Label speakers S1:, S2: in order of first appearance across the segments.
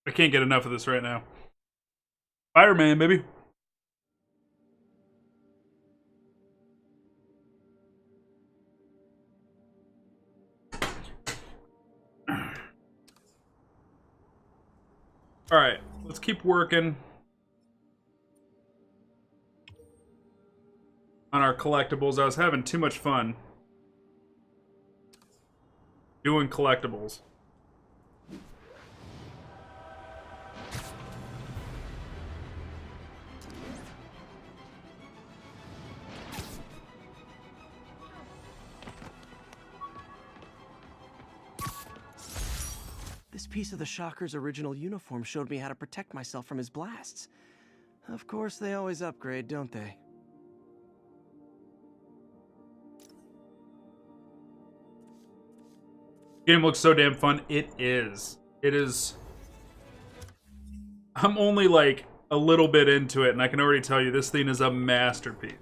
S1: I can't get enough of this right now. Fireman, baby. All right, let's keep working on our collectibles. I was having too much fun doing collectibles.
S2: This piece of the Shocker's original uniform showed me how to protect myself from his blasts. Of course, they always upgrade, don't they?
S1: Game looks so damn fun. It is. It is. I'm only like a little bit into it, and I can already tell you this thing is a masterpiece.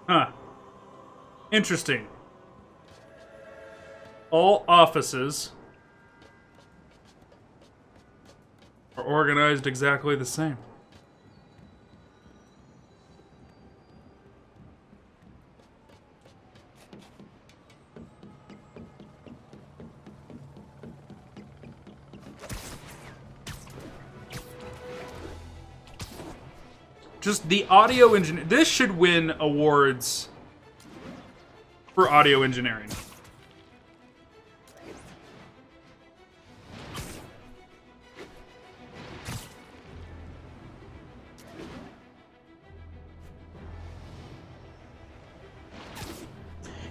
S1: Huh. Interesting. All offices are organized exactly the same. Just the audio engineer. This should win awards for audio engineering.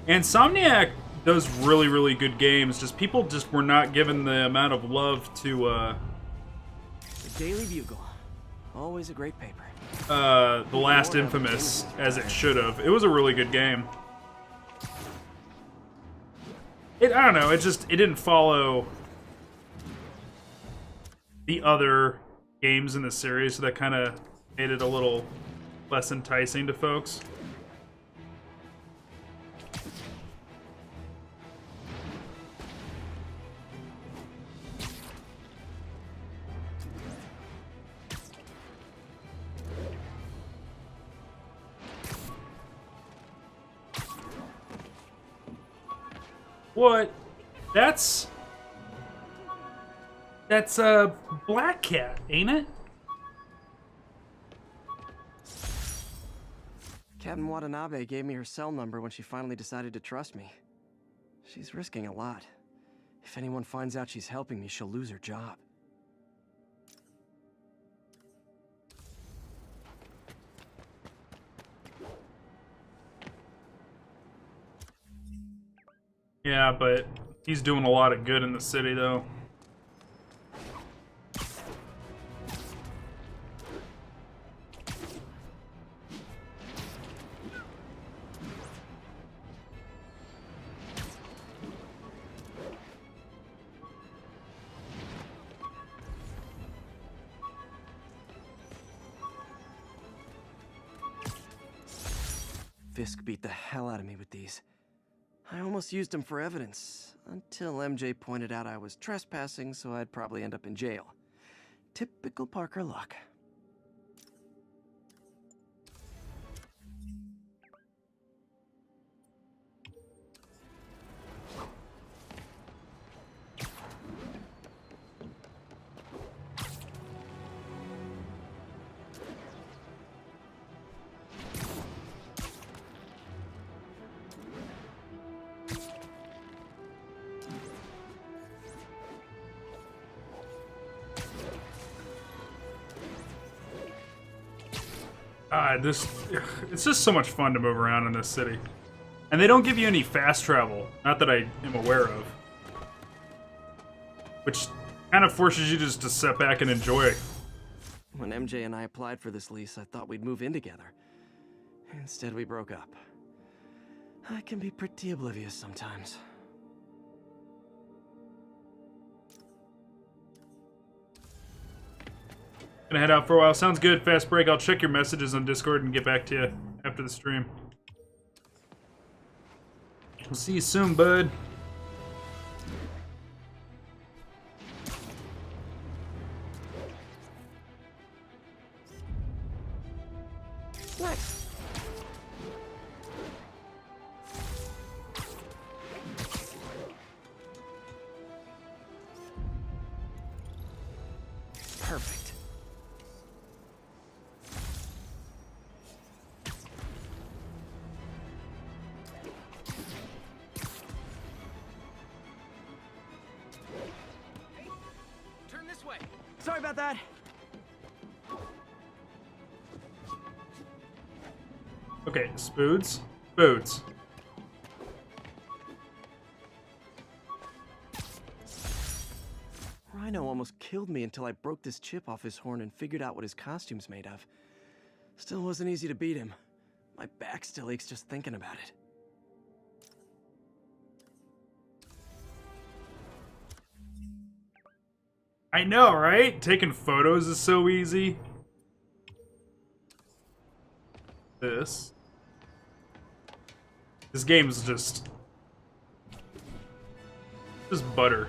S1: Insomniac does really, really good games. Just people just were not given the amount of love to
S2: The Daily Bugle. Always a great paper.
S1: The Last Infamous as it should have. It was a really good game. I don't know, it didn't follow the other games in the series, so that kind of made it a little less enticing to folks. What? That's Black Cat, ain't it?
S2: Captain Watanabe gave me her cell number when she finally decided to trust me. She's risking a lot. If anyone finds out she's helping me, she'll lose her job.
S1: Yeah, but he's doing a lot of good in the city, though.
S2: Fisk beat the hell out of me with these. I almost used them for evidence, until MJ pointed out I was trespassing, so I'd probably end up in jail. Typical Parker luck.
S1: It's just so much fun to move around in this city. And they don't give you any fast travel, not that I am aware of. Which kind of forces you just to sit back and enjoy it.
S2: When MJ and I applied for this lease, I thought we'd move in together. Instead, we broke up. I can be pretty oblivious sometimes.
S1: Gonna head out for a while. Sounds good. Fast break. I'll check your messages on Discord and get back to you after the stream. We'll see you soon, bud.
S2: Nice. Perfect. Turn this way. Sorry about that.
S1: Okay, Spoods. Spoods.
S2: Rhino almost killed me until I broke this chip off his horn and figured out what his costume's made of. Still wasn't easy to beat him. My back still aches just thinking about it.
S1: I know, right? Taking photos is so easy. This game's just butter.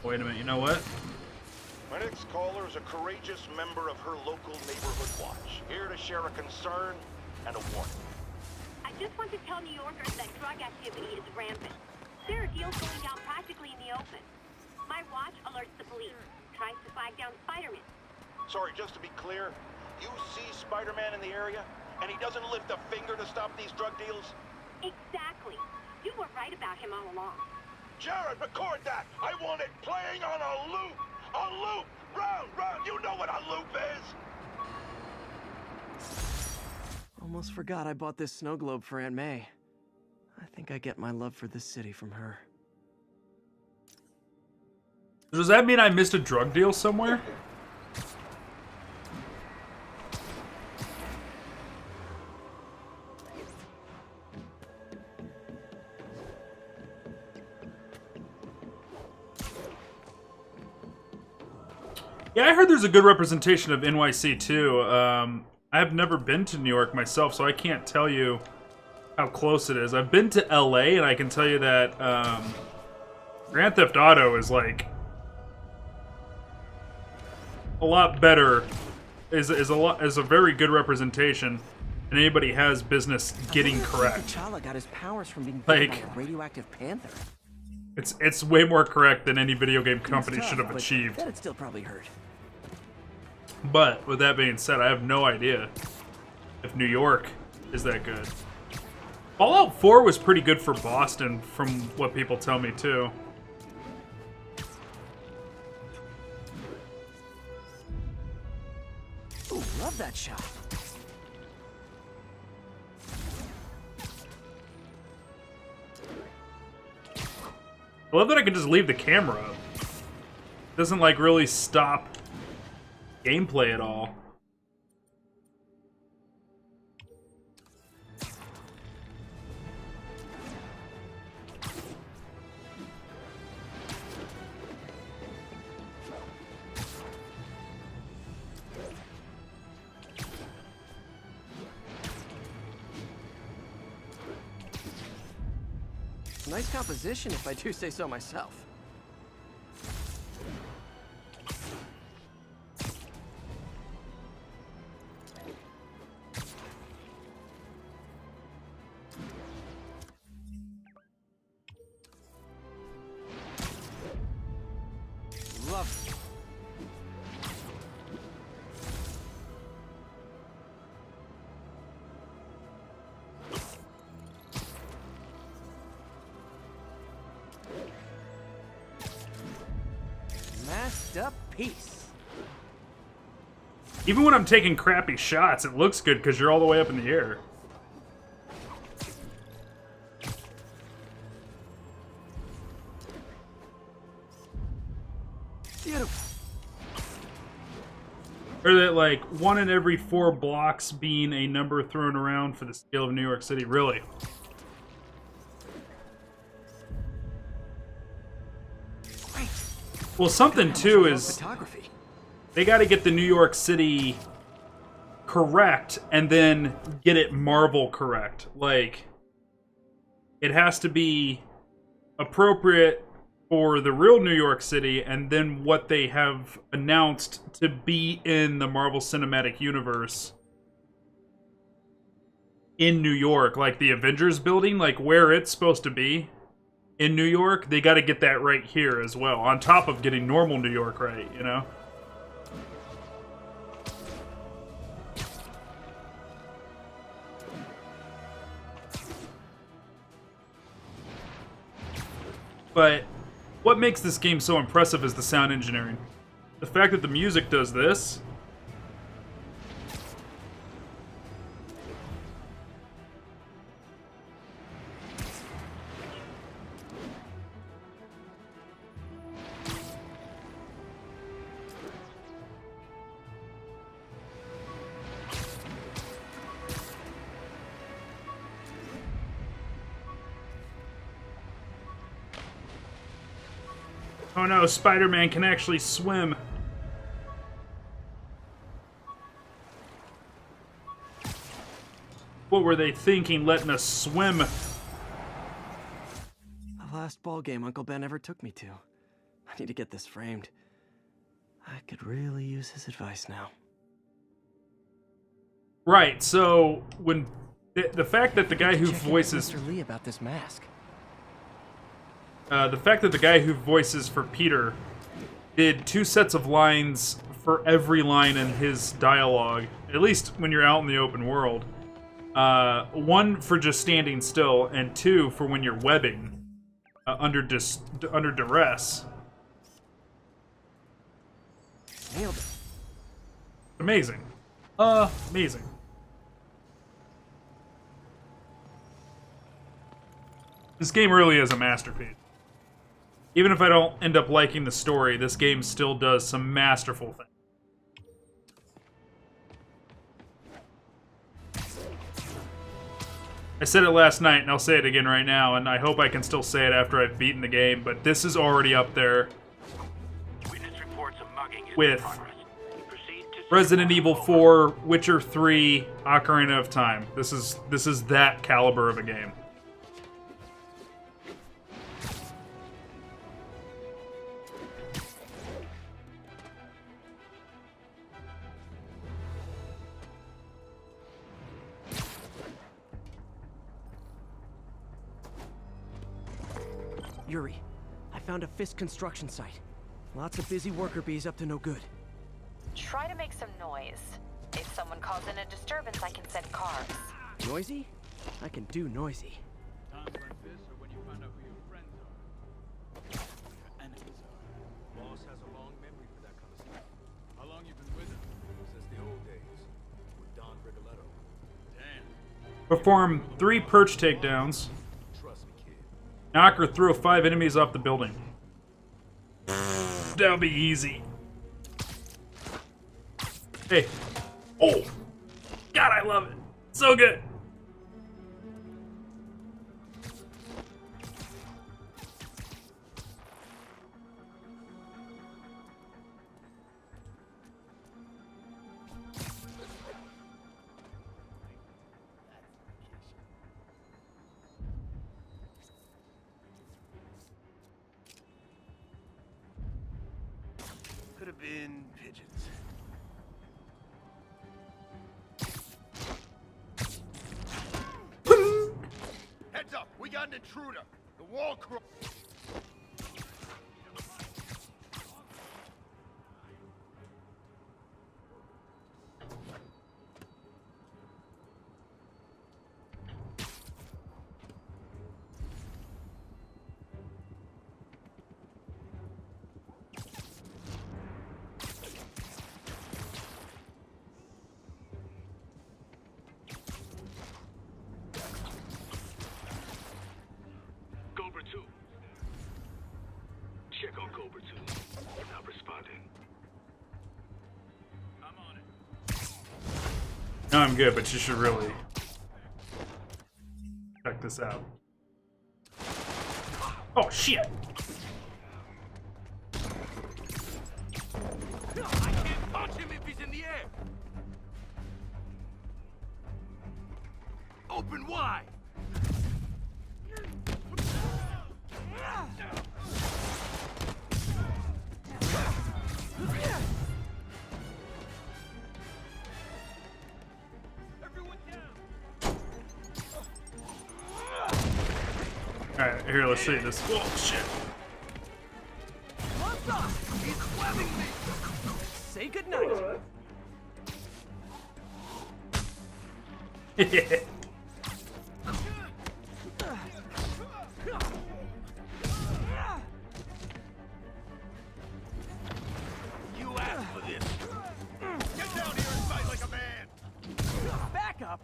S1: Wait a minute, you know what?
S3: My next caller is a courageous member of her local neighborhood watch, here to share a concern and a warning.
S4: I just want to tell New Yorkers that drug activity is rampant. There are deals going down practically in the open. My watch alerts the police, tries to flag down Spider-Man.
S3: Sorry, just to be clear, you see Spider-Man in the area, and he doesn't lift a finger to stop these drug deals?
S4: Exactly. You were right about him all along.
S3: Jared, record that! I want it playing on a loop! A loop! Round, round! You know what a loop is!
S2: Almost forgot I bought this snow globe for Aunt May. I think I get my love for this city from her.
S1: Does that mean I missed a drug deal somewhere? Yeah, I heard there's a good representation of NYC too. I have never been to New York myself, so I can't tell you how close it is. I've been to LA, and I can tell you that Grand Theft Auto is like a lot better. Is a very good representation, and anybody has business getting correct.
S2: T'Challa got his powers from being
S1: Like-
S2: bitten by a radioactive panther.
S1: It's way more correct than any video game company
S2: It's tough,
S1: should have
S2: but
S1: achieved.
S2: That'd still probably hurt.
S1: But with that being said, I have no idea if New York is that good. Fallout 4 was pretty good for Boston, from what people tell me too.
S2: Ooh, love that shot.
S1: I love that I can just leave the camera up. Doesn't like really stop gameplay at all.
S2: Nice composition, if I do say so myself. Love it. Masterpiece.
S1: Even when I'm taking crappy shots, it looks good because you're all the way up in the air.
S2: Beautiful.
S1: Or that, like, 1 in every 4 blocks being a number thrown around for the scale of New York City. Really? Well, something too is
S2: photography.
S1: they got to get the New York City correct and then get it Marvel correct. Like, it has to be appropriate for the real New York City and then what they have announced to be in the Marvel Cinematic Universe in New York. Like the Avengers building, like where it's supposed to be in New York, they got to get that right here as well, on top of getting normal New York right, you know? But what makes this game so impressive is the sound engineering. The fact that the music does this. Oh no, Spider-Man can actually swim. What were they thinking, letting us swim?
S2: The last ball game Uncle Ben ever took me to. I need to get this framed. I could really use his advice now.
S1: Right, so when the fact that the guy who
S2: Check in with
S1: voices
S2: Mr. Lee about this mask.
S1: the fact that the guy who voices for Peter did 2 sets of lines for every line in his dialogue, at least when you're out in the open world. 1 for just standing still, and 2 for when you're webbing under duress.
S2: Nailed it.
S1: Amazing. Amazing. This game really is a masterpiece. Even if I don't end up liking the story, this game still does some masterful things. I said it last night, and I'll say it again right now, and I hope I can still say it after I've beaten the game, but this is already up there with Resident Evil 4, Witcher 3, Ocarina of Time. This is that caliber of a game.
S2: Yuri, I found a Fisk construction site. Lots of busy worker bees up to no good.
S5: Try to make some noise. If someone calls in a disturbance, I can send cars.
S2: Noisy? I can do noisy.
S6: Times like this are when you find out who your friends are. Your enemies are. Boss has a long memory for that kind of stuff. How long you been with him? Since the old days. With Don Rigoletto. Damn.
S1: Perform 3 perch takedowns.
S6: Trust me, kid.
S1: Knock or throw 5 enemies off the building. That'll be easy. Hey. Oh! God, I love it. So good.
S6: Could have been pigeons. Heads up, we got an intruder. The wall crew. Cobra 2. Check on Cobra 2. Not responding. I'm on it.
S1: No, I'm good, but you should really check this out. Oh, shit!
S6: the air! Open wide!
S1: Alright, here, let's see this. Oh, shit.
S2: What's up?
S6: He's webbing me!
S2: Say goodnight.
S6: You asked for this! Get down here and fight like a man!
S2: Back up.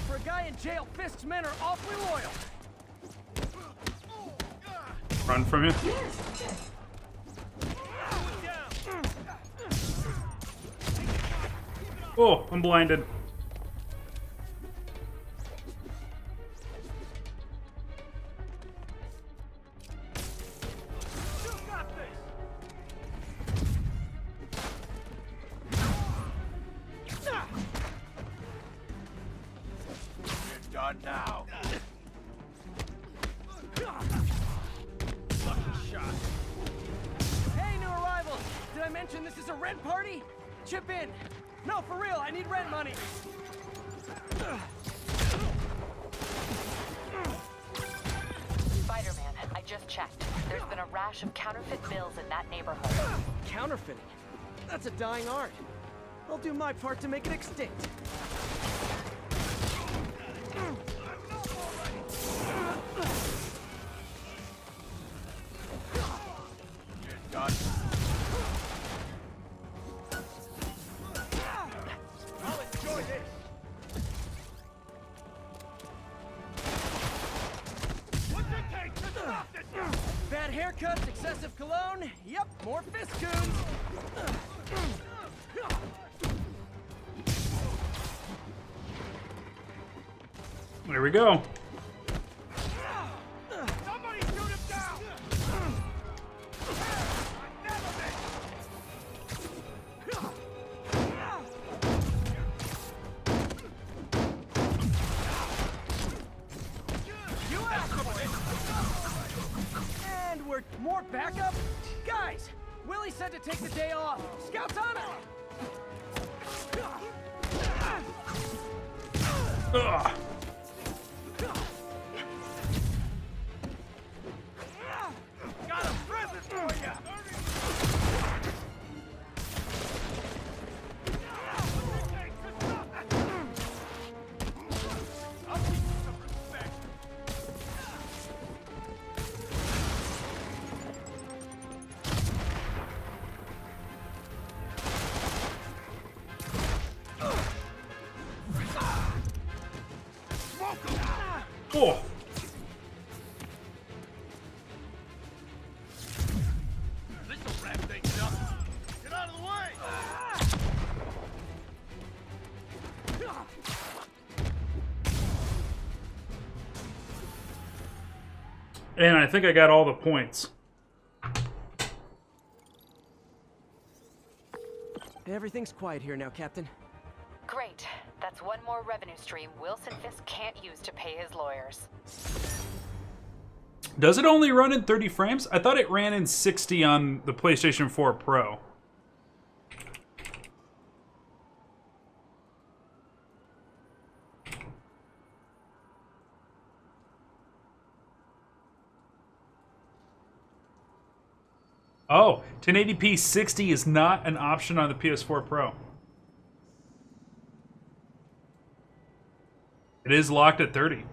S2: For a guy in jail, Fisk's men are awfully loyal.
S1: Run from you. Oh, I'm blinded.
S6: You're done now!
S2: Hey, new arrivals. Did I mention this is a rent party? Chip in. No, for real, I need rent money.
S5: Spider-Man, I just checked. There's been a rash of counterfeit bills in that neighborhood.
S2: Counterfeiting. That's a dying art. I'll do my part to make it extinct.
S6: You're done. I'll enjoy this! What's it take to stop this?
S2: Bad haircuts, excessive cologne. Yep, more fist goons.
S1: There we go.
S6: Somebody shoot him down! I never miss!
S2: You asked for it. And we're more backup? Guys, Willie said to take the day off. Scouts on it.
S1: Ugh.
S6: Got a present for you! I'll teach you some respect. Smoke 'em!
S1: Oh.
S6: This'll wrap things up. Get out of the way!
S1: And I think I got all the points.
S2: Everything's quiet here now, Captain.
S5: Great. That's one more revenue stream Wilson Fisk can't use to pay his lawyers.
S1: Does it only run in 30 frames? I thought it ran in 60 on the PlayStation 4 Pro. Oh, 1080p 60 is not an option on the PS4 Pro. It is locked at 30.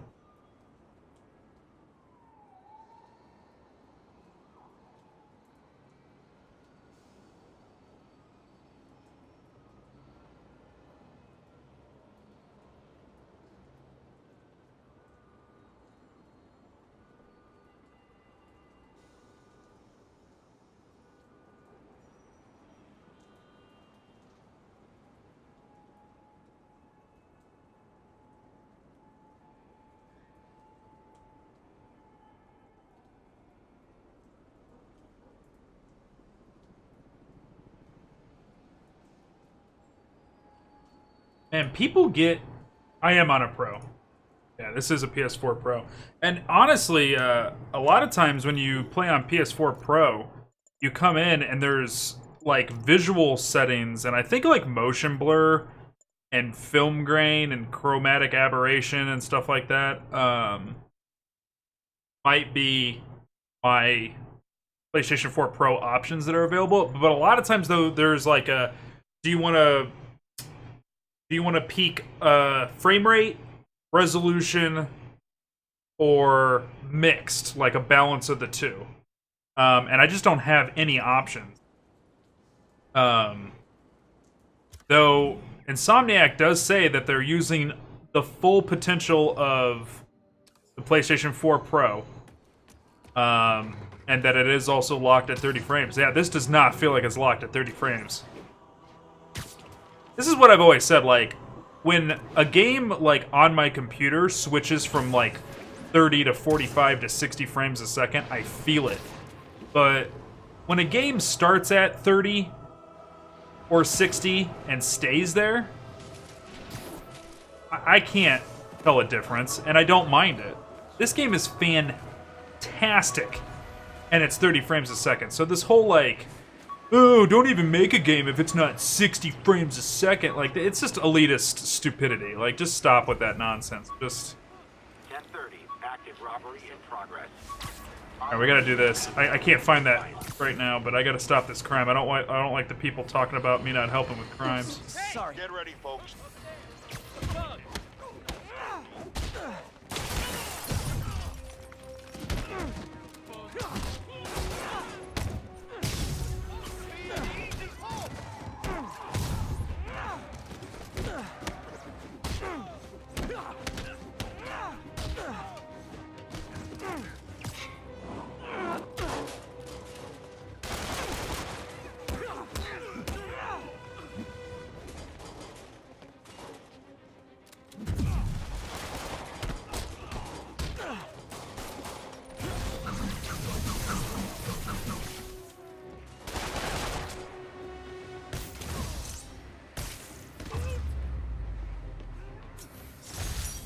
S1: And people get... I am on a Pro. Yeah, this is a PS4 Pro. And honestly, a lot of times when you play on PS4 Pro, you come in and there's, like, visual settings, and I think, like, motion blur and film grain and chromatic aberration and stuff like that might be my PlayStation 4 Pro options that are available. But a lot of times, though, there's, like, a... Do you want to peak frame rate, resolution, or mixed, like a balance of the two? And I just don't have any options. Though Insomniac does say that they're using the full potential of the PlayStation 4 Pro, and that it is also locked at 30 frames. Yeah, this does not feel like it's locked at 30 frames. This is what I've always said, like, when a game, like, on my computer switches from, like, 30 to 45 to 60 frames a second, I feel it. But when a game starts at 30 or 60 and stays there, I can't tell a difference, and I don't mind it. This game is fantastic, and it's 30 frames a second. So this whole, like... Oh, don't even make a game if it's not 60 frames a second. Like, it's just elitist stupidity. Like, just stop with that nonsense. Just...
S3: 10:30, active robbery in progress.
S1: Alright, we gotta do this. I can't find that right now, but I gotta stop this crime. I don't like the people talking about me not helping with crimes.
S2: Sorry.
S3: Get ready, folks.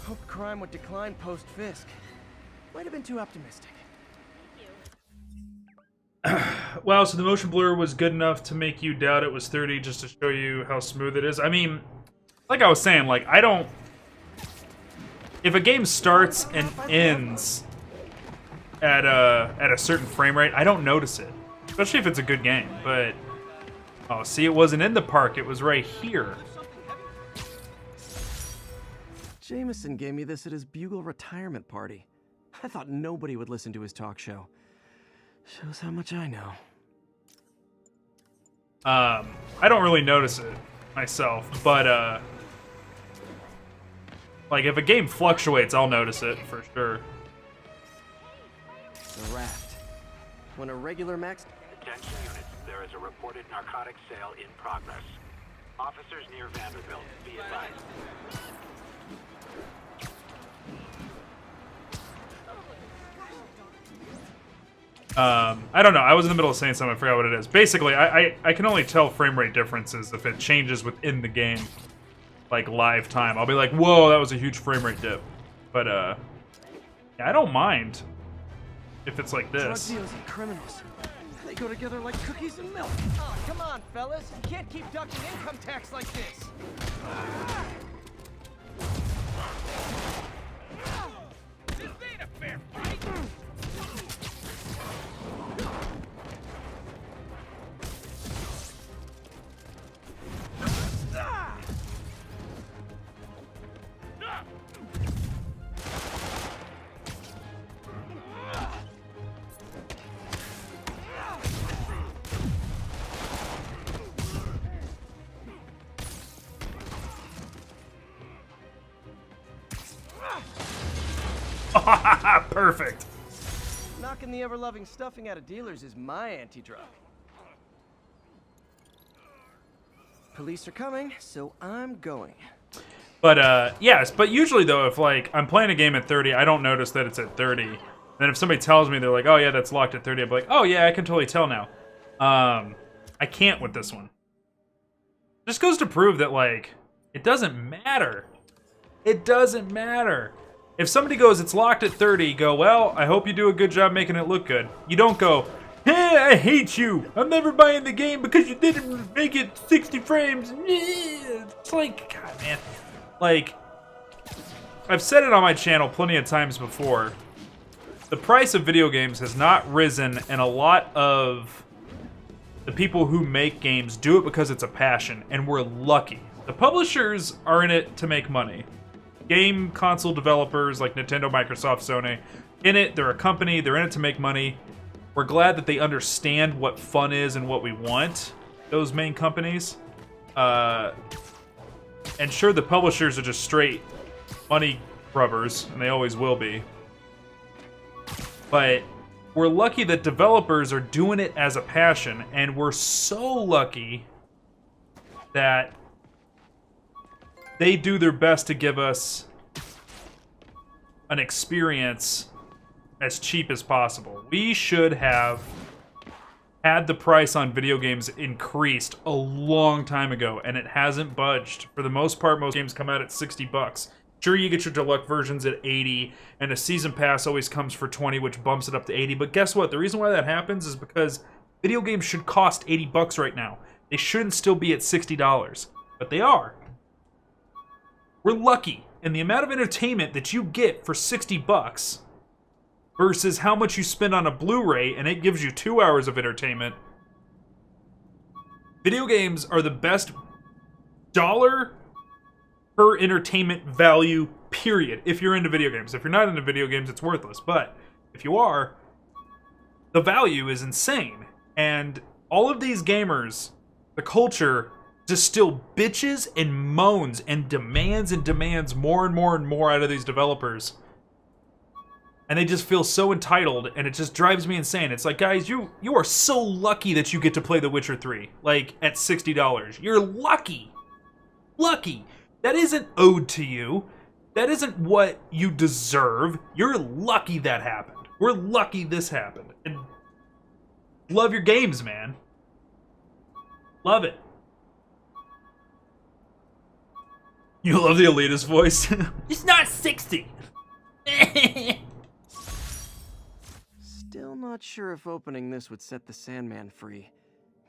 S2: Hoped crime would decline post-Fisk. Might have been too optimistic.
S1: Wow, so the motion blur was good enough to make you doubt it was 30 just to show you how smooth it is. I mean, like I was saying, like, I don't... If a game starts and ends at a certain frame rate, I don't notice it. Especially if it's a good game, but... Oh, see, it wasn't in the park, it was right here.
S2: Jameson gave me this at his Bugle retirement party. I thought nobody would listen to his talk show. Shows how much I know.
S1: I don't really notice it myself, but like if a game fluctuates, I'll notice it for sure.
S2: The Raft. When a regular max...
S7: Attention units, there is a reported narcotics sale in progress. Officers near Vanderbilt, be advised.
S1: I don't know. I was in the middle of saying something. I forgot what it is. Basically, I can only tell frame rate differences if it changes within the game, like live time. I'll be like, whoa, that was a huge frame rate dip. But yeah, I don't mind if it's like
S2: Drug
S1: this.
S2: deals and criminals. They go together like cookies and milk. Oh, come on, fellas. You can't keep ducking income tax like this.
S6: This ain't a fair fight!
S1: Perfect.
S2: Knocking the ever-loving stuffing out of dealers is my anti-drug. Police are coming, so I'm going.
S1: But yes, but usually though, if like I'm playing a game at 30, I don't notice that it's at 30. Then if somebody tells me they're like, "Oh yeah, that's locked at 30," I'm like, "Oh yeah, I can totally tell now." I can't with this one. Just goes to prove that like It doesn't matter. It doesn't matter. If somebody goes, it's locked at 30, go, well, I hope you do a good job making it look good. You don't go, hey, I hate you. I'm never buying the game because you didn't make it 60 frames. It's like, God, man. Like, I've said it on my channel plenty of times before. The price of video games has not risen, and a lot of the people who make games do it because it's a passion, and we're lucky. The publishers are in it to make money. Game console developers like Nintendo, Microsoft, Sony, in it, they're a company, they're in it to make money. We're glad that they understand what fun is and what we want, those main companies. And sure, the publishers are just straight money grubbers, and they always will be. But we're lucky that developers are doing it as a passion, and we're so lucky that they do their best to give us an experience as cheap as possible. We should have had the price on video games increased a long time ago, and it hasn't budged. For the most part, most games come out at $60. Sure, you get your deluxe versions at 80, and a season pass always comes for 20, which bumps it up to 80. But guess what? The reason why that happens is because video games should cost $80 right now. They shouldn't still be at $60, but they are. We're lucky, and the amount of entertainment that you get for $60 versus how much you spend on a Blu-ray, and it gives you 2 hours of entertainment. Video games are the best dollar per entertainment value, period, if you're into video games. If you're not into video games, it's worthless. But if you are, the value is insane. And all of these gamers, the culture, just still bitches and moans and demands more and more and more out of these developers. And they just feel so entitled, and it just drives me insane. It's like, guys, you are so lucky that you get to play The Witcher 3, like, at $60. You're lucky. Lucky. That isn't owed to you. That isn't what you deserve. You're lucky that happened. We're lucky this happened. And love your games, man. Love it. You love the elitist voice? It's not 60.
S2: Still not sure if opening this would set the Sandman free,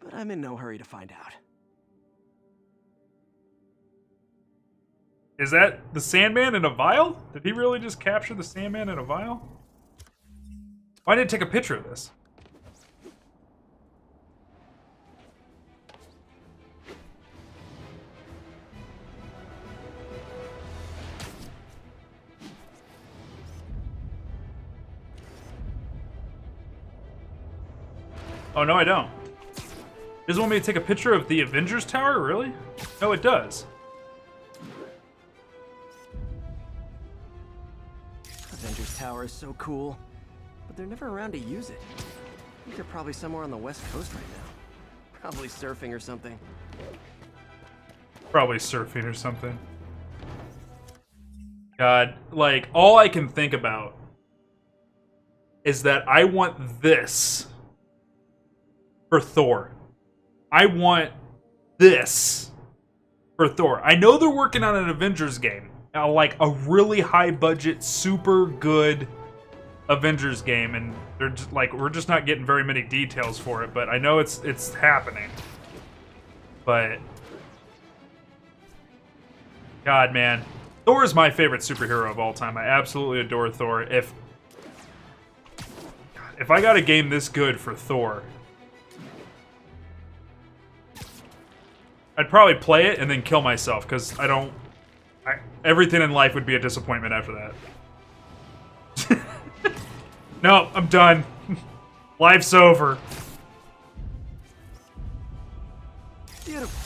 S2: but I'm in no hurry to find out.
S1: Is that the Sandman in a vial? Did he really just capture the Sandman in a vial? Why didn't I take a picture of this? Oh, no, I don't. It doesn't want me to take a picture of the Avengers Tower? Really? No, it does.
S2: Avengers Tower is so cool, but they're never around to use it. I think they're probably somewhere on the West Coast right now. Probably surfing or something.
S1: Probably surfing or something. God, like, all I can think about is that I want this for Thor. I want this for Thor. I know they're working on an Avengers game. Like a really high budget, super good Avengers game, and they're just like, we're just not getting very many details for it, but I know it's happening. But God, man, Thor is my favorite superhero of all time. I absolutely adore Thor. If I got a game this good for Thor, I'd probably play it and then kill myself, because everything in life would be a disappointment after that. No, I'm done. Life's over.
S2: Beautiful.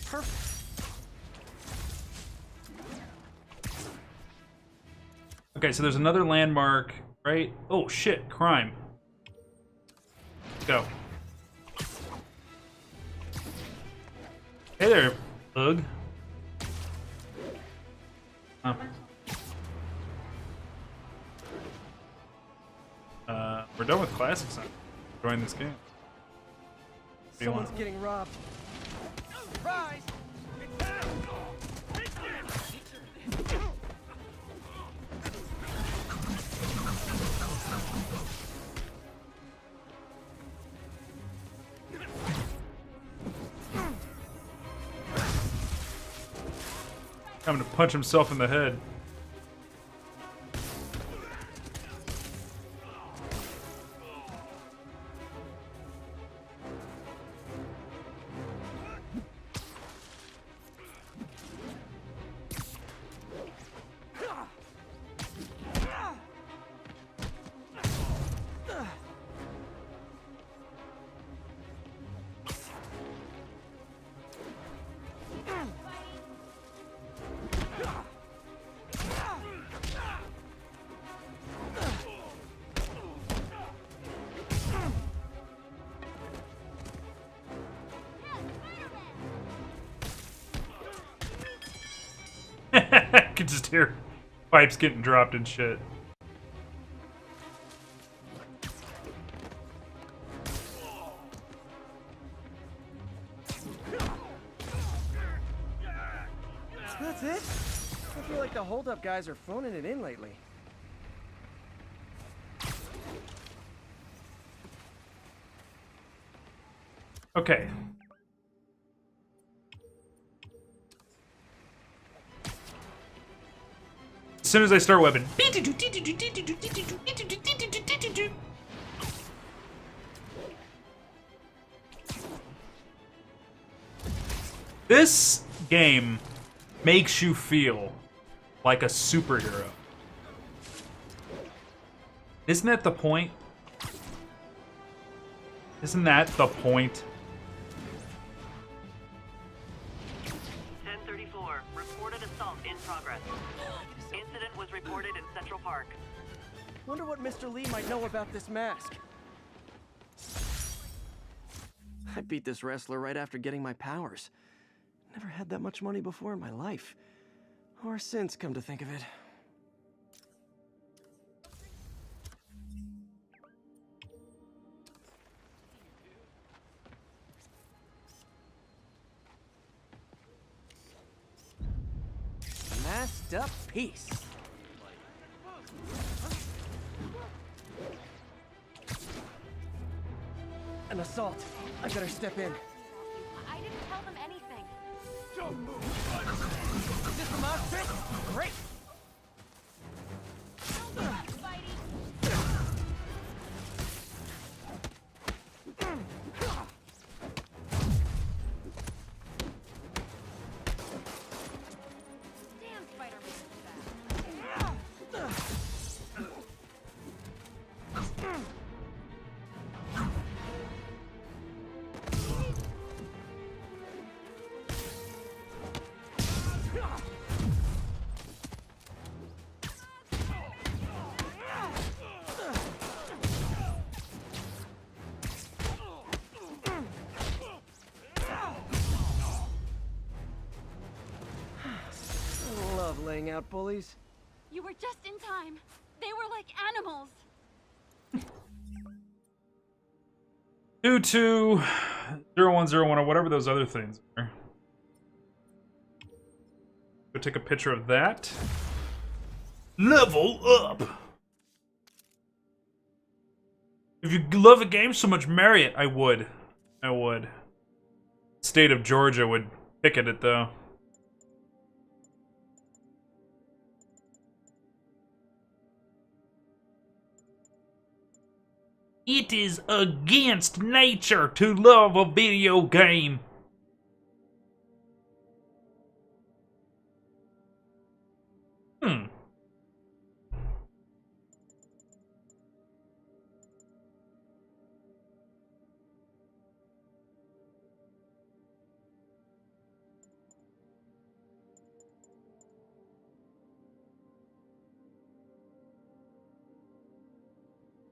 S2: Perfect.
S1: Okay, so there's another landmark, right? Oh shit, crime. Let's go. Hey there, bug. Oh. We're done with classics now. Enjoying this game.
S2: Someone's getting robbed. Surprise!
S1: Having to punch himself in the head. I could just hear pipes getting dropped and shit.
S2: That's it? I feel like the hold-up guys are phoning it in lately.
S1: Okay. As soon as I start weapon. This game makes you feel like a superhero. Isn't that the point? Isn't that the point?
S8: 1034, reported assault in progress. Incident was reported in Central Park.
S2: Wonder what Mr. Lee might know about this mask. I beat this wrestler right after getting my powers. Never had that much money before in my life. Or since, come to think of it. Masked up piece. An assault. I better step in.
S5: I didn't tell them anything.
S2: Is this the mosh pit? Great!
S5: Damn Spider-Man.
S2: Love laying out bullies.
S9: You were just in time. They were like animals.
S1: 220101 or whatever those other things are. Go take a picture of that. Level up! If you love a game so much, marry it. I would. I would. State of Georgia would picket it, though. It is against nature to love a video game.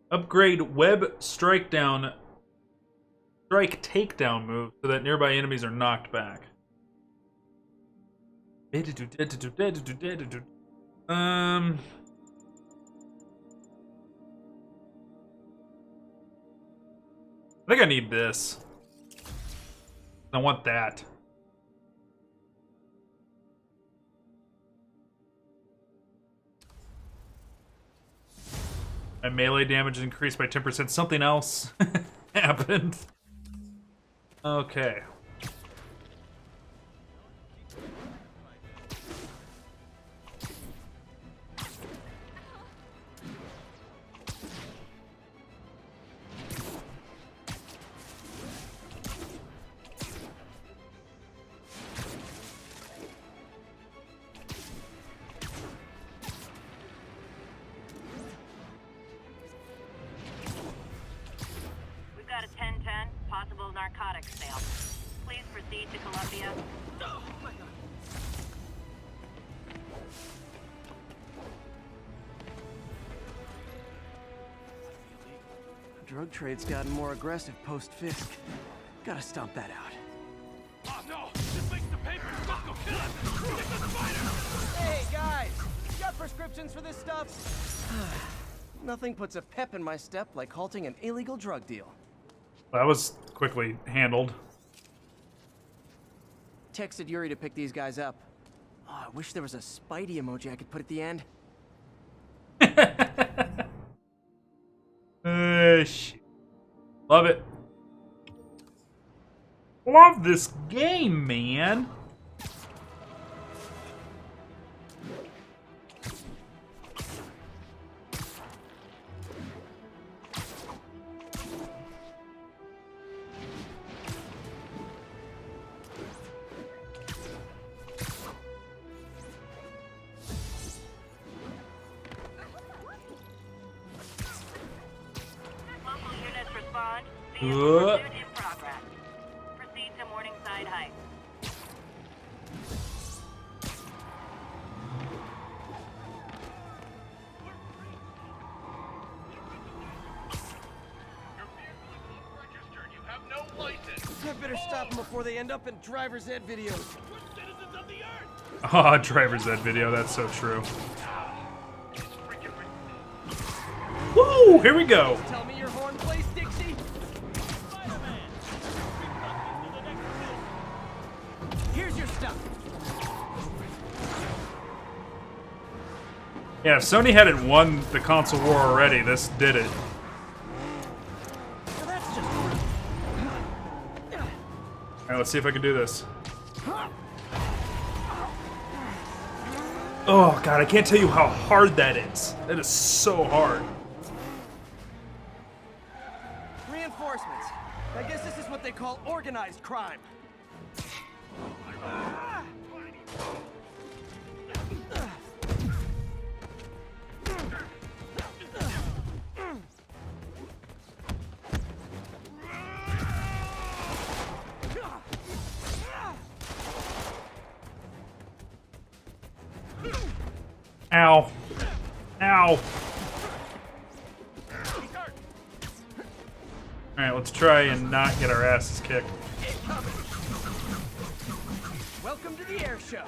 S1: Upgrade web strike takedown move so that nearby enemies are knocked back. I think I need this. I want that. My melee damage increased by 10%. Something else happened. Okay.
S8: We've got a 1010, possible narcotics sale. Please proceed to Columbia.
S2: Drug trade's gotten more aggressive post-Fisk. Gotta stomp that out.
S6: Oh no! This makes the paper! Go kill us! Get the spider!
S2: Hey, guys! You got prescriptions for this stuff? Nothing puts a pep in my step like halting an illegal drug deal.
S1: That was quickly handled.
S2: Texted Yuri to pick these guys up. Oh, I wish there was a Spidey emoji I could put at the end.
S1: Shit. Love it. Love this game, man.
S8: Local units respond. Vehicle pursuit in progress. Proceed to Morningside Heights.
S6: Registered. You have no license.
S2: I better stop them before they end up in driver's ed videos.
S6: We're citizens of the earth.
S1: Ah, driver's ed video. That's so true. Woo! Here we go.
S2: Tell me your horn plays, Dixie.
S6: Spider-Man.
S2: Here's your stuff.
S1: Yeah, if Sony hadn't won the console war already, this did it.
S2: Now that's just...
S1: Alright, let's see if I can do this. Oh, God, I can't tell you how hard that is. That is so hard.
S2: Reinforcements. I guess this is what they call organized crime.
S1: Ow. Ow. Alright, let's try and not get our asses kicked.
S2: Welcome to the air show.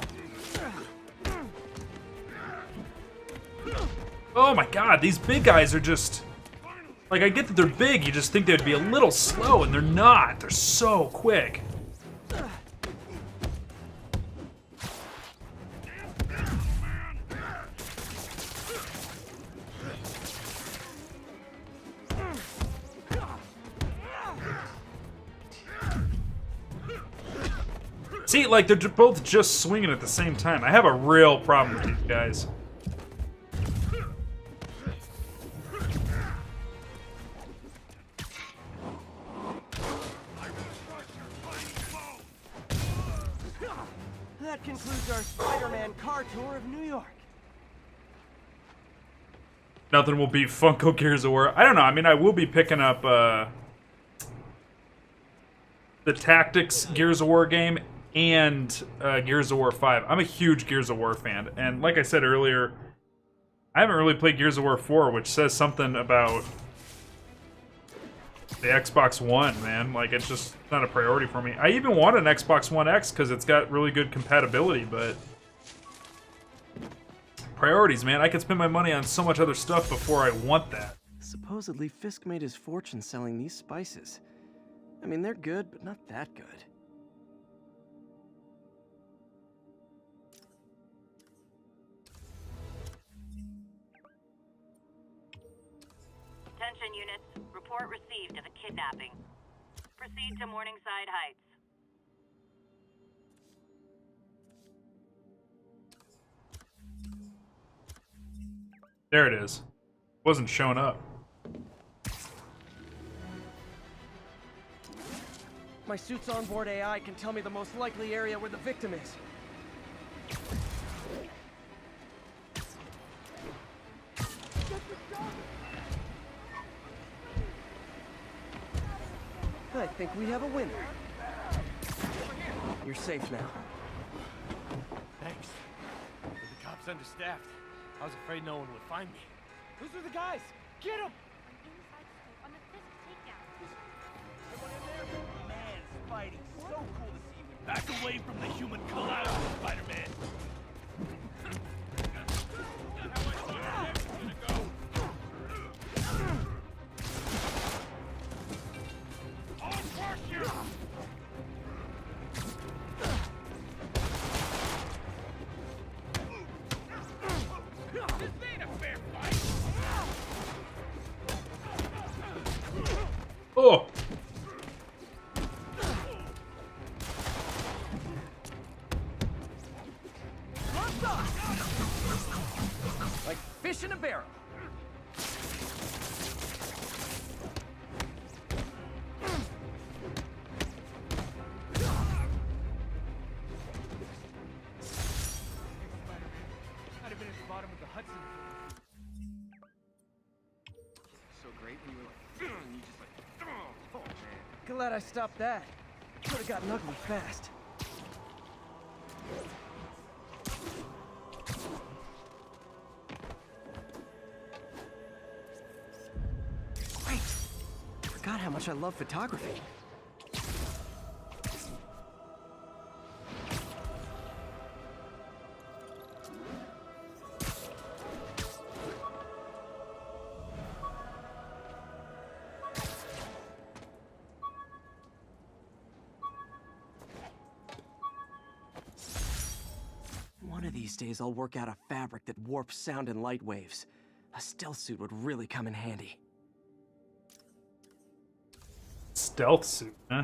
S1: Oh my God, these big guys are just... Like, I get that they're big, you just think they'd be a little slow, and they're not. They're so quick. See, like, they're both just swinging at the same time. I have a real problem with these guys.
S2: That concludes our Spider-Man car tour of New York.
S1: Nothing will beat Funko Gears of War. I don't know, I mean, I will be picking up, the Tactics Gears of War game and Gears of War 5. I'm a huge Gears of War fan, and like I said earlier, I haven't really played Gears of War 4, which says something about the Xbox One, man. Like, it's just not a priority for me. I even want an Xbox One X because it's got really good compatibility, but priorities, man. I could spend my money on so much other stuff before I want that.
S2: Supposedly, Fisk made his fortune selling these spices. I mean, they're good, but not that good.
S8: Attention units, report received of a kidnapping. Proceed to Morningside Heights.
S1: There it is. Wasn't showing up.
S2: My suit's onboard AI can tell me the most likely area where the victim is. I think we have a winner. You're safe now.
S10: Thanks. But the cops understaffed. I was afraid no one would find me. Those are the guys! Get them!
S9: On the Fisk takedown.
S10: Someone in there? Man, Spidey, so cool to see you. Back away from the human collider, Spider-Man!
S1: Oh!
S2: Like fish in a barrel.
S10: I'd have been at the bottom of the Hudson.
S2: So great when you were like, and you just like, oh man. Glad I stopped that. Could have gotten ugly fast. Great. Forgot how much I love photography. One of these days, I'll work out a fabric that warps sound and light waves. A stealth suit would really come in handy.
S1: Stealth suit, huh?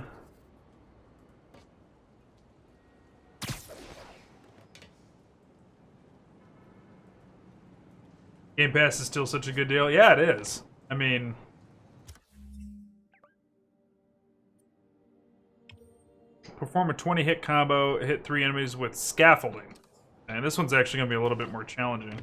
S1: Game Pass is still such a good deal. Yeah, it is. I mean, perform a 20-hit combo, hit 3 enemies with scaffolding. And this one's actually going to be a little bit more challenging.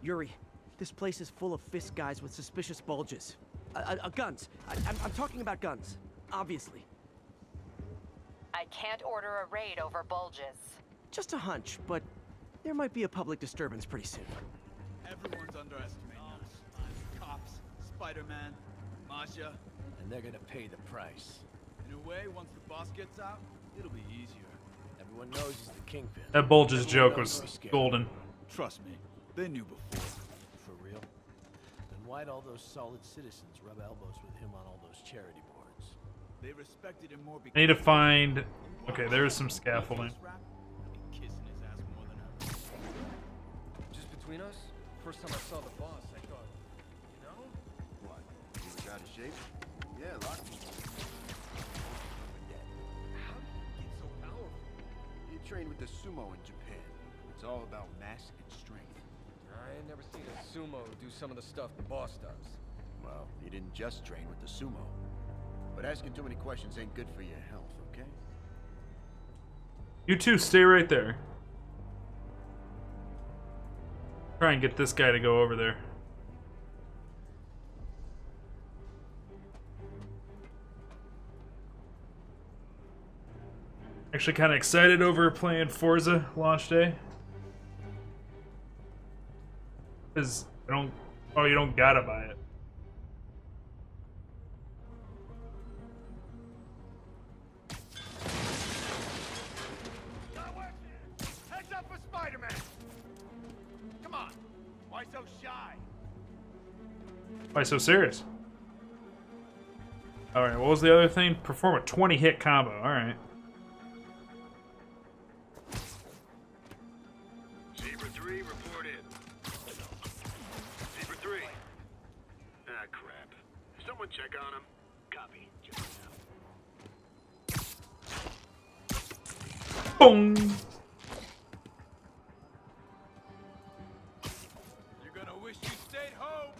S2: Yuri, this place is full of Fisk guys with suspicious bulges. Guns. I'm talking about guns, obviously.
S5: I can't order a raid over bulges.
S2: Just a hunch, but there might be a public disturbance pretty soon.
S6: Everyone's underestimating us. Cops, Spider-Man, Masha.
S10: And they're gonna pay the price.
S6: In a way, once the boss gets out, it'll be easier.
S10: Everyone knows he's the kingpin.
S1: That Bulges
S10: Everyone
S1: joke
S10: knows
S1: was
S10: he's scared.
S1: golden.
S6: Trust me, they knew before.
S10: For real? Then why'd all those solid citizens rub elbows with him on all those charity boards?
S6: They respected him more because
S1: I need to find... Okay, there's some scaffolding.
S6: kissing his ass more than ever.
S11: Just between us, first time I saw the boss, I thought, you know?
S12: What? You was out of shape? Yeah, a lot of people.
S11: How did you get so powerful?
S12: You trained with the sumo in Japan. It's all about mass and strength.
S11: I ain't never seen a sumo do some of the stuff the boss does.
S12: Well, you didn't just train with the sumo. But asking too many questions ain't good for your health, okay?
S1: You two stay right there. Try and get this guy to go over there. Actually kind of excited over playing Forza launch day. Because I don't... Oh, you don't gotta buy it.
S12: Spider-Man! Come on! Why so shy?
S1: Why so serious? Alright, what was the other thing? Perform a 20-hit combo. Alright.
S7: Zebra 3, report in. Zebra 3. Ah, crap. Someone check on him. Copy. Just now.
S1: Boom!
S6: You're gonna wish you stayed home.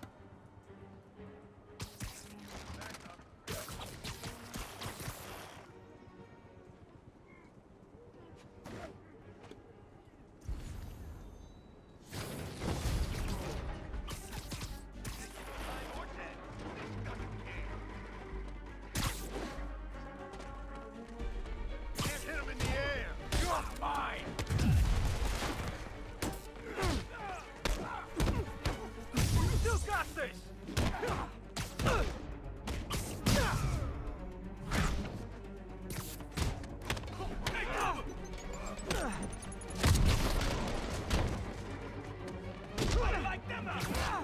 S12: Can't hit him in the air! You're mine! You still got this!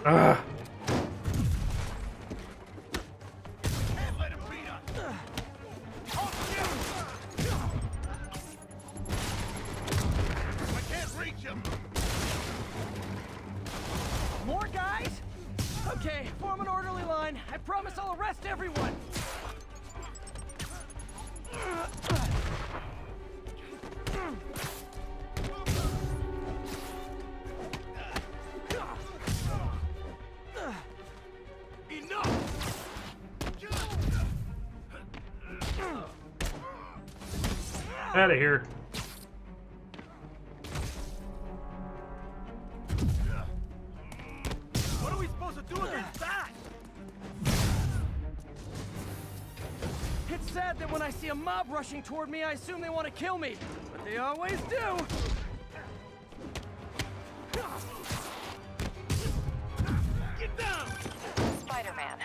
S1: Ah.
S12: Can't let him beat us! I can't reach him!
S10: More guys? Okay, form an orderly line. I promise I'll arrest everyone.
S1: Out of here.
S10: What are we supposed to do against that? It's sad that when I see a mob rushing toward me, I assume they want to kill me. But they always do.
S12: Get down!
S5: Spider-Man,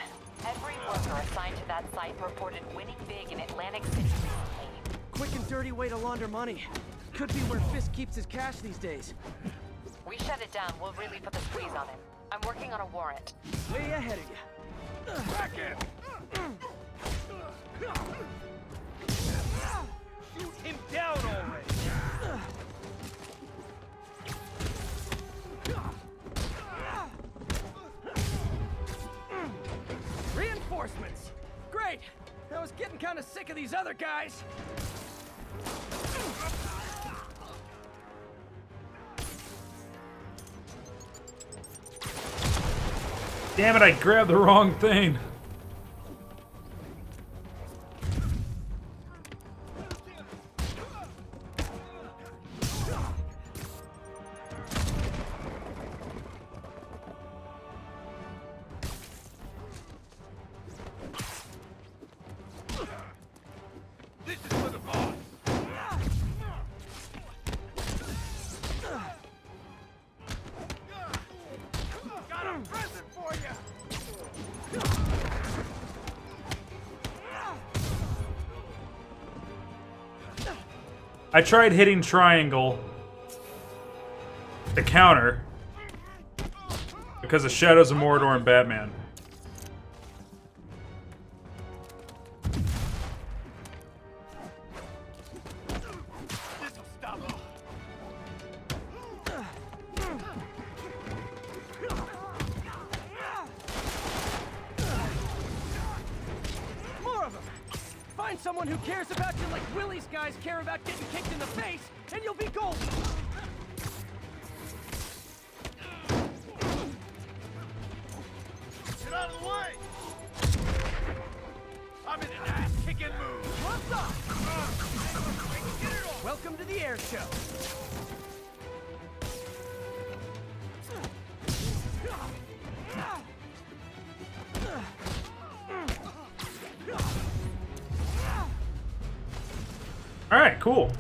S5: every worker assigned to that site reported winning big in Atlantic City recently.
S10: Quick and dirty way to launder money. Could be where Fisk keeps his cash these days.
S5: We shut it down, we'll really put the squeeze on him. I'm working on a warrant.
S10: Way ahead of you.
S12: Back in! Shoot him down already!
S10: Reinforcements! Great! I was getting kind of sick of these other guys.
S1: Damn it, I grabbed the wrong thing.
S12: This is for the boss! Got a present for you!
S1: I tried hitting triangle to counter because of Shadows of Mordor and Batman.
S12: This'll stop him!
S10: More of them! Find someone who cares about you like Willie's guys care about getting kicked in the face, and you'll be golden!
S12: Get out of the way! I'm in an ass-kicking mood!
S10: What's up? Welcome to the air show.
S1: Alright, cool.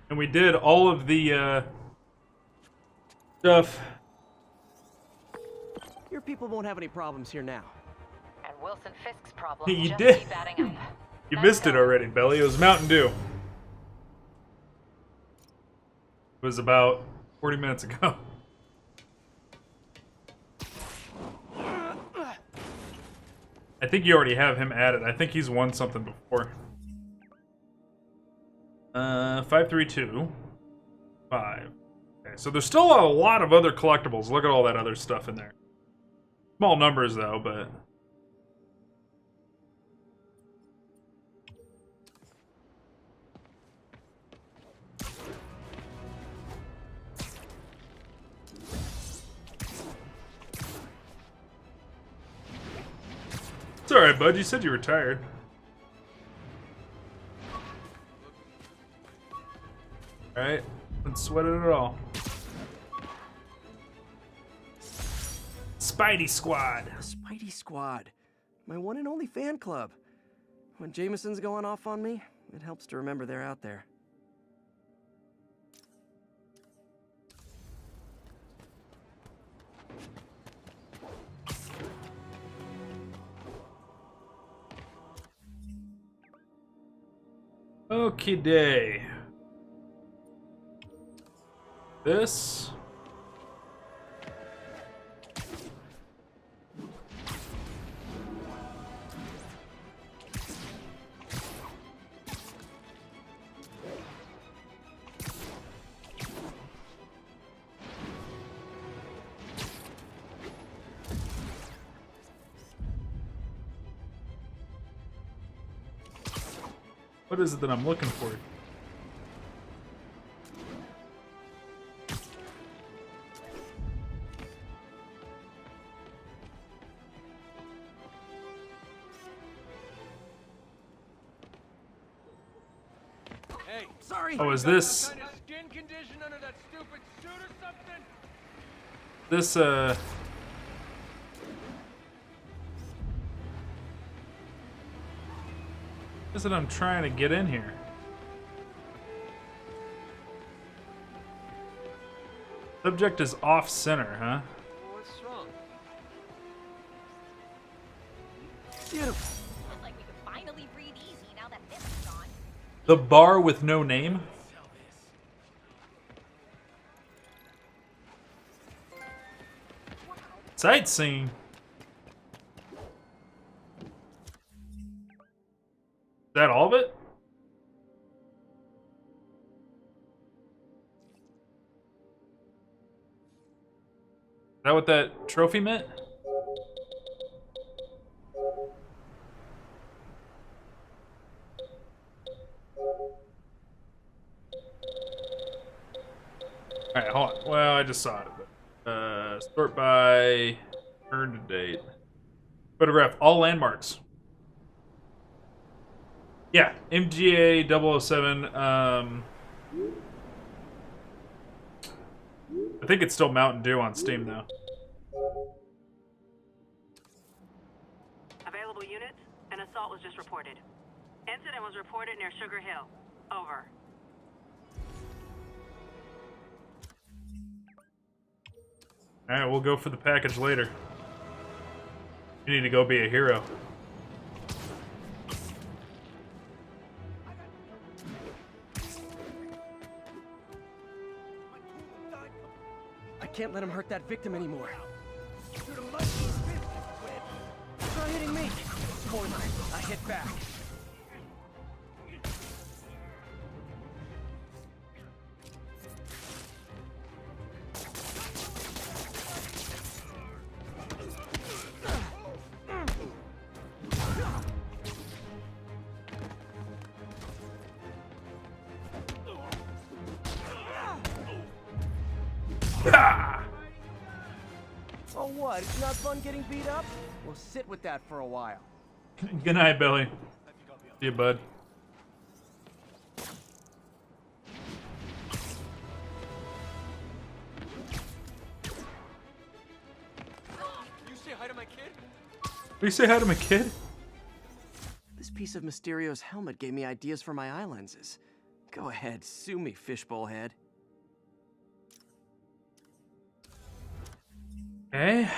S1: And we did all of the stuff.
S10: Your people won't have any problems here now.
S5: And Wilson Fisk's problem
S1: You
S5: just
S1: did.
S5: keep adding up.
S1: You
S5: Nice
S1: missed it
S5: going.
S1: already, Belly. It was Mountain Dew. It was about 40 minutes ago. I think you already have him added. I think he's won something before. 532. 5. Okay, so there's still a lot of other collectibles. Look at all that other stuff in there. Small numbers though, but it's alright, bud. You said you were tired. Alright, let's sweat it at all. Spidey Squad.
S2: Spidey Squad. My one and only fan club. When Jameson's going off on me, it helps to remember they're out there.
S1: Okie day. This. What is it that I'm looking for?
S10: Hey,
S2: sorry.
S1: Oh, is this
S10: some kind of skin condition under that stupid suit or something?
S1: this is it I'm trying to get in here? Subject is off center, huh?
S10: What's wrong?
S2: Beautiful.
S9: Feels like we could finally breathe easy now that this is gone.
S1: The bar with no name? Sightseeing. Is that all of it? Is that what that trophy meant? Alright, hold on. Well, I just saw it. Sort by turn to date. Photograph all landmarks. Yeah, MGA 007. I think it's still Mountain Dew on Steam, though.
S8: Available units? An assault was just reported. Incident was reported near Sugar Hill. Over.
S1: Alright, we'll go for the package later. You need to go be a hero.
S2: I can't let him hurt that victim anymore. Try hitting me. Spoiler, I hit back. Oh what? It's not fun getting beat up? We'll sit with that for a while.
S1: Good night, Billy. See you, bud.
S10: You say hi to my kid?
S1: Will you say hi to my kid?
S2: This piece of Mysterio's helmet gave me ideas for my eye lenses. Go ahead, sue me, fishbowl head.
S1: Okay.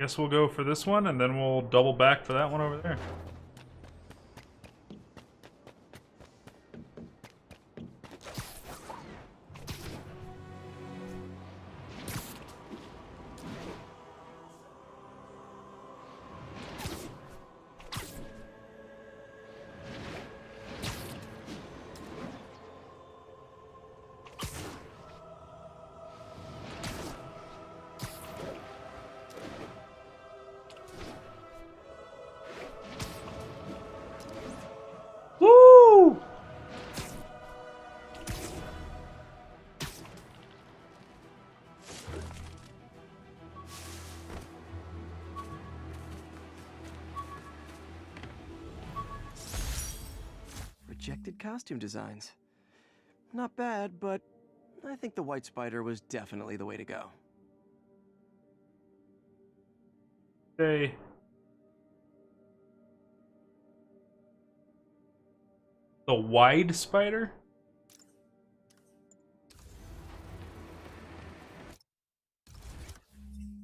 S1: Guess we'll go for this one, and then we'll double back for that one over there.
S2: rejected costume designs. Not bad, but I think the White Spider was definitely the way to go.
S1: Hey. The Wide Spider?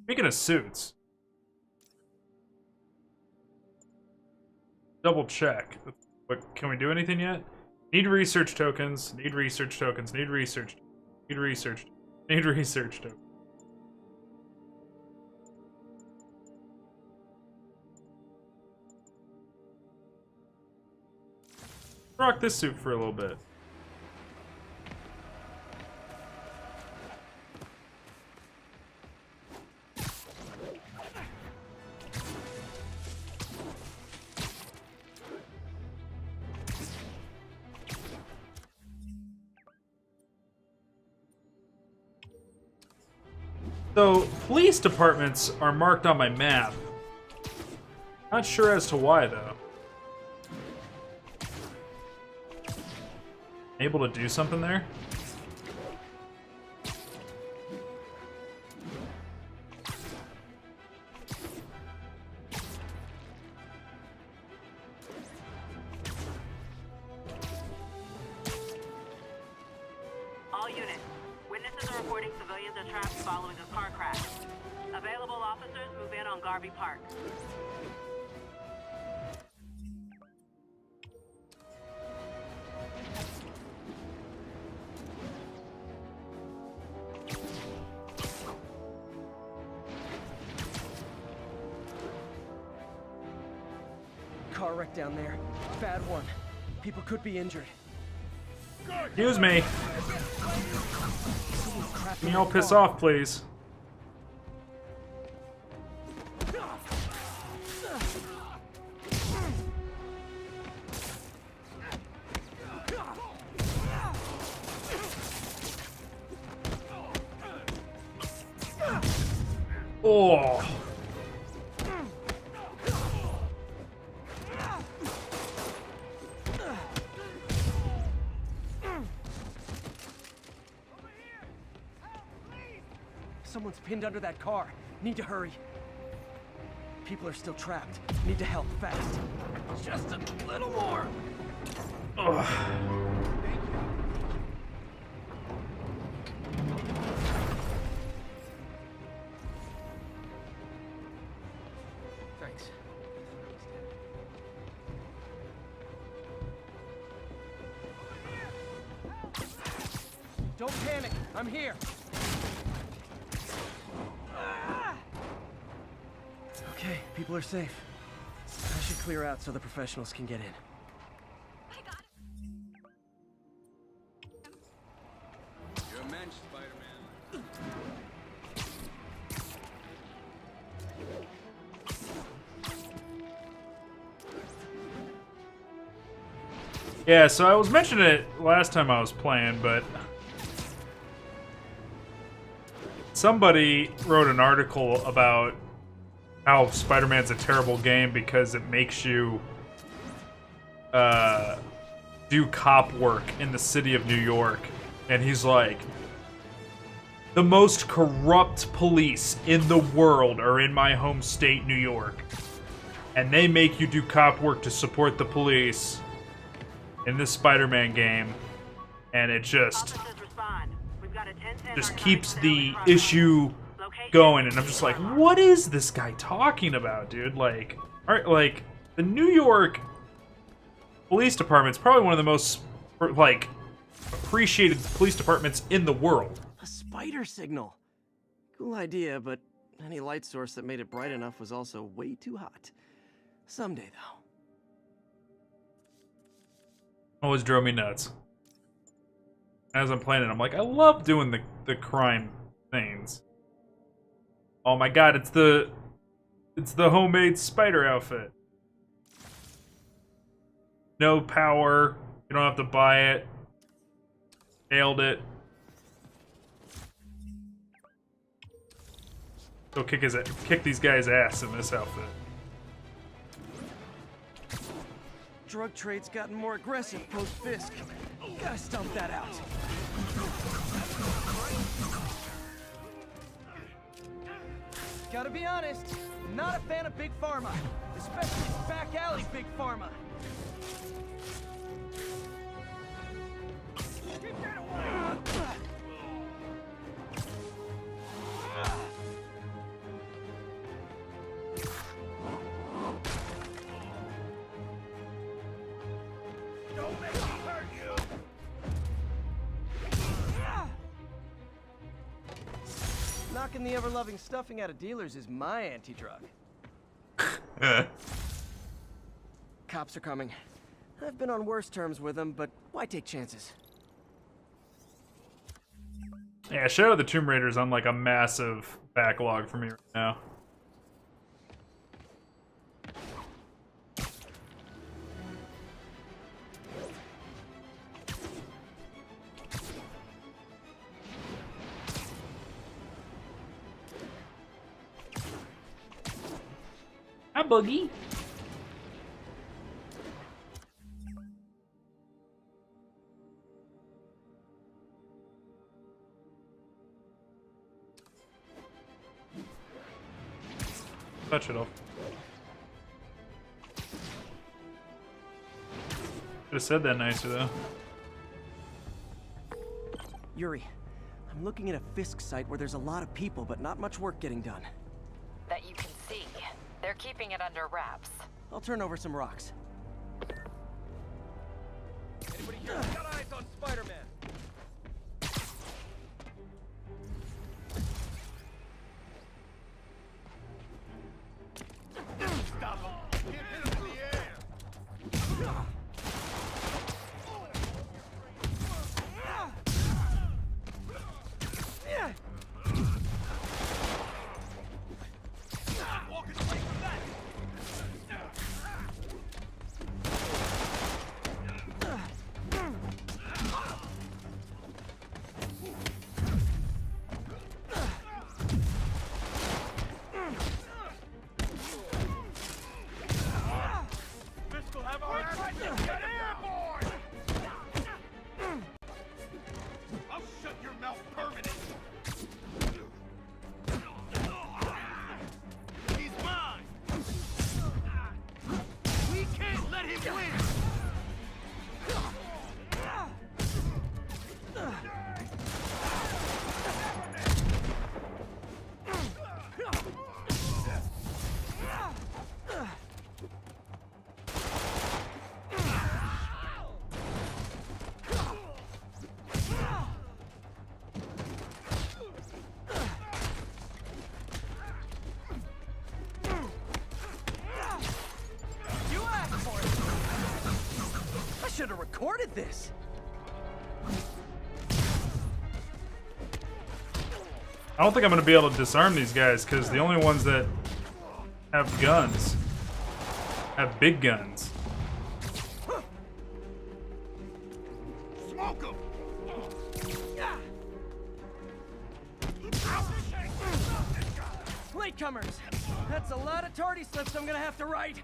S1: Speaking of suits. Double check. What, can we do anything yet? Need research tokens. Need research tokens. Need research. Need research. Need research tokens. Rock this suit for a little bit. So, police departments are marked on my map. Not sure as to why, though. Able to do something there?
S8: All units. Witnesses are reporting civilians are trapped following a car crash. Available officers move in on Garvey Park.
S2: Car wreck down there. Bad one. People could be injured.
S1: Excuse me. Can you all piss off, please? Oh.
S2: Someone's pinned under that car. Need to hurry. People are still trapped. Need to help fast. Just a little more.
S1: Ugh.
S2: Thanks. Don't panic. I'm here. Okay, people are safe. I should clear out so the professionals can get in.
S6: You're a mensch, Spider-Man.
S1: Yeah, so I was mentioning it last time I was playing, but somebody wrote an article about how Spider-Man's a terrible game because it makes you do cop work in the city of New York. And he's like, the most corrupt police in the world are in my home state, New York. And they make you do cop work to support the police in this Spider-Man game. And it just keeps the issue going, and I'm just like, what is this guy talking about, dude? Like, alright, like, the New York Police Department's probably one of the most, like, appreciated police departments in the world.
S2: A spider signal. Cool idea, but any light source that made it bright enough was also way too hot. Someday, though.
S1: Always drove me nuts. As I'm playing it, I'm like, I love doing the crime things. Oh my god, it's the homemade spider outfit. No power. You don't have to buy it. Nailed it. Go kick these guys' ass in this outfit.
S2: drug trade's gotten more aggressive post-Fisk. Gotta stomp that out. Gotta be honest, not a fan of Big Pharma. Especially back alley Big Pharma. Keep that away! Don't make me hurt you! Knocking the ever-loving stuffing out of dealers is my anti-drug. Cops are coming. I've been on worse terms with them, but why take chances?
S1: Yeah, Shadow of the Tomb Raider's on like a massive backlog for me right now. Hi, Boogie. Touch it off. Should have said that nicer though.
S2: Yuri, I'm looking at a Fisk site where there's a lot of people, but not much work getting done.
S5: That you can see. They're keeping it under wraps.
S2: I'll turn over some rocks.
S10: Anybody here got eyes on Spider-Man?
S3: Stop him! Get him in the air!
S10: Walking away from that! Fisk will have our ass. Get airborne! I'll shut your mouth permanently. He's mine! We can't let him win!
S2: You asked for it! I should have recorded this!
S1: I don't think I'm gonna be able to disarm these guys because the only ones that have guns have big guns.
S3: Smoke him!
S2: Latecomers! That's a lot of tardy slips I'm gonna have to write!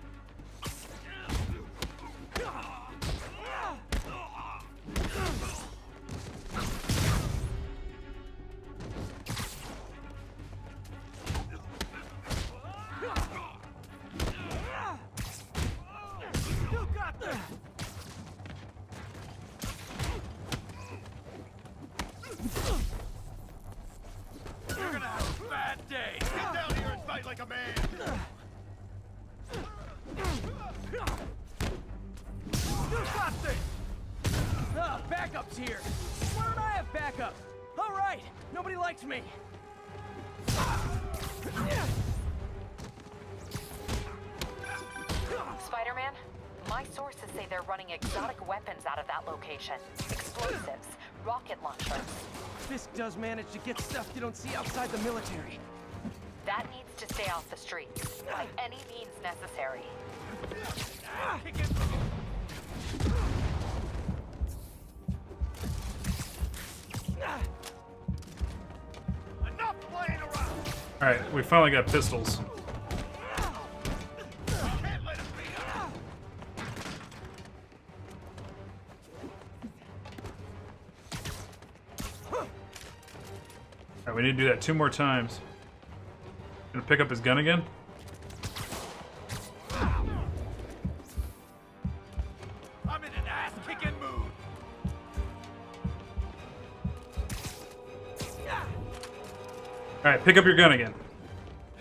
S10: You got this! You're gonna have a bad day!
S3: Get down here and fight like a man!
S10: You got this!
S2: Ah, backup's here! Why don't I have backup? Alright! Nobody likes me!
S5: Spider-Man, my sources say they're running exotic weapons out of that location. Explosives, rocket launchers.
S2: Fisk does manage to get stuff you don't see outside the military.
S5: That needs to stay off the streets, by any means necessary.
S3: Enough playing around!
S1: Alright, we finally got pistols.
S3: Can't let him beat us!
S1: we need to do that 2 more times. Gonna pick up his gun again?
S10: I'm in an ass-kicking mood.
S1: Alright, pick up your gun again.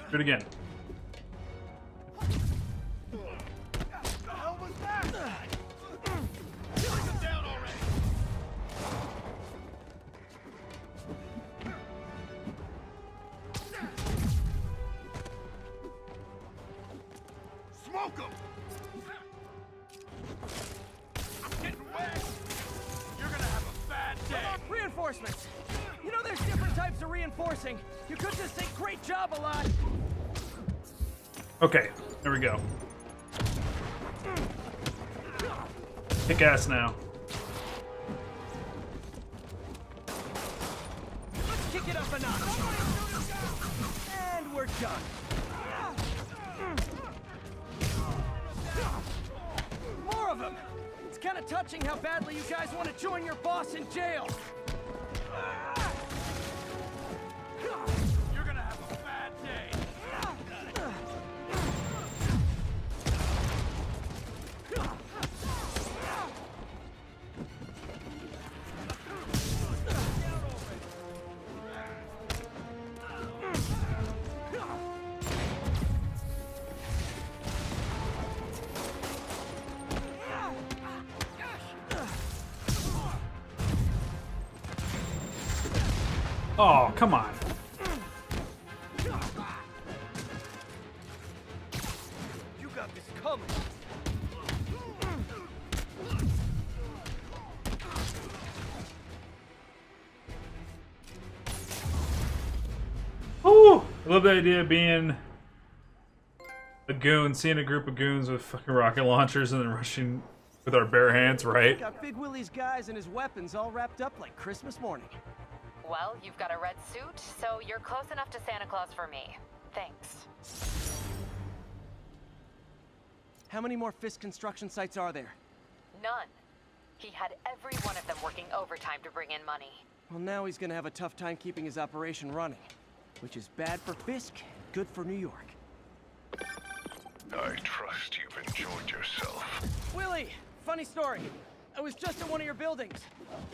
S1: Do it again.
S10: The hell was that? Take him down already. Smoke him! I'm getting wet! You're gonna have a bad day!
S11: Reinforcements! You know there's different types of reinforcing. You could just say great job a lot.
S1: Okay, there we go. Kick ass now.
S11: Let's kick it up a notch. And we're done. More of them! It's kind of touching how badly you guys want to join your boss in jail.
S10: You're gonna have a bad day!
S1: Oh, come on.
S11: You got this coming.
S1: Ooh, I love the idea of being a goon, seeing a group of goons with fucking rocket launchers and then rushing with our bare hands, right?
S11: Got Big Willie's guys and his weapons all wrapped up like Christmas morning.
S5: Well, you've got a red suit, so you're close enough to Santa Claus for me. Thanks.
S11: How many more Fisk construction sites are there?
S5: None. He had every one of them working overtime to bring in money.
S11: Well, now he's gonna have a tough time keeping his operation running, which is bad for Fisk, good for New York.
S3: I trust you've enjoyed yourself.
S11: Willie, funny story. I was just at one of your buildings,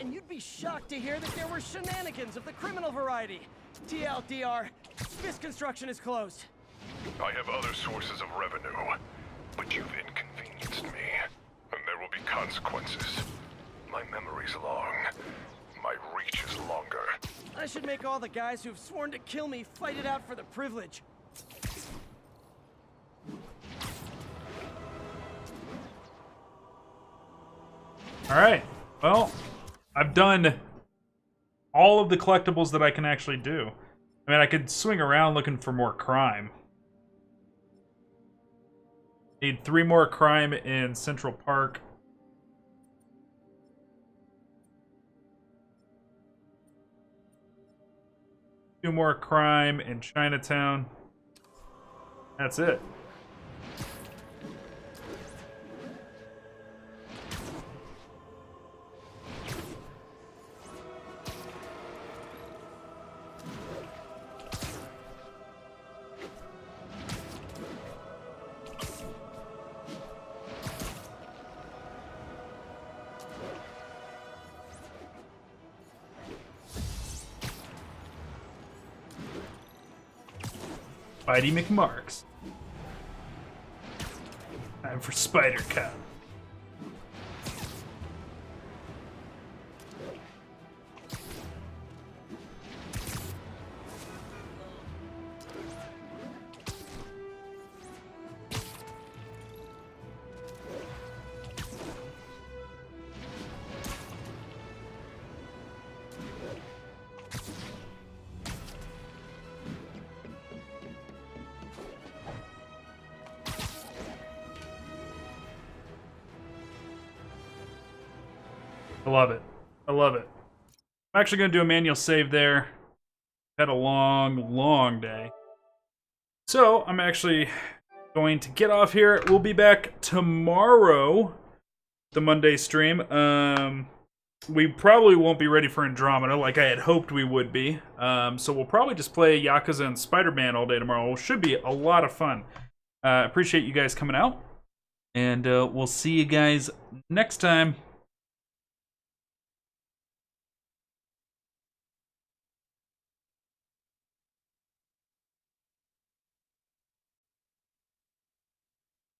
S11: and you'd be shocked to hear that there were shenanigans of the criminal variety. TLDR, Fisk construction is closed.
S3: I have other sources of revenue, but you've inconvenienced me, and there will be consequences. My memory's long. My reach is longer.
S11: I should make all the guys who've sworn to kill me fight it out for the privilege.
S1: Alright, well, I've done all of the collectibles that I can actually do. I mean, I could swing around looking for more crime. Need 3 more crime in Central Park. Two more crime in Chinatown. That's it. Spidey McMarks. Time for Spider Cop. I love it. I love it. I'm actually going to do a manual save there. Had a long, long day. So, I'm actually going to get off here. We'll be back tomorrow, the Monday stream. we probably won't be ready for Andromeda like I had hoped we would be. So we'll probably just play Yakuza and Spider-Man all day tomorrow. It should be a lot of fun. Appreciate you guys coming out. And we'll see you guys next time.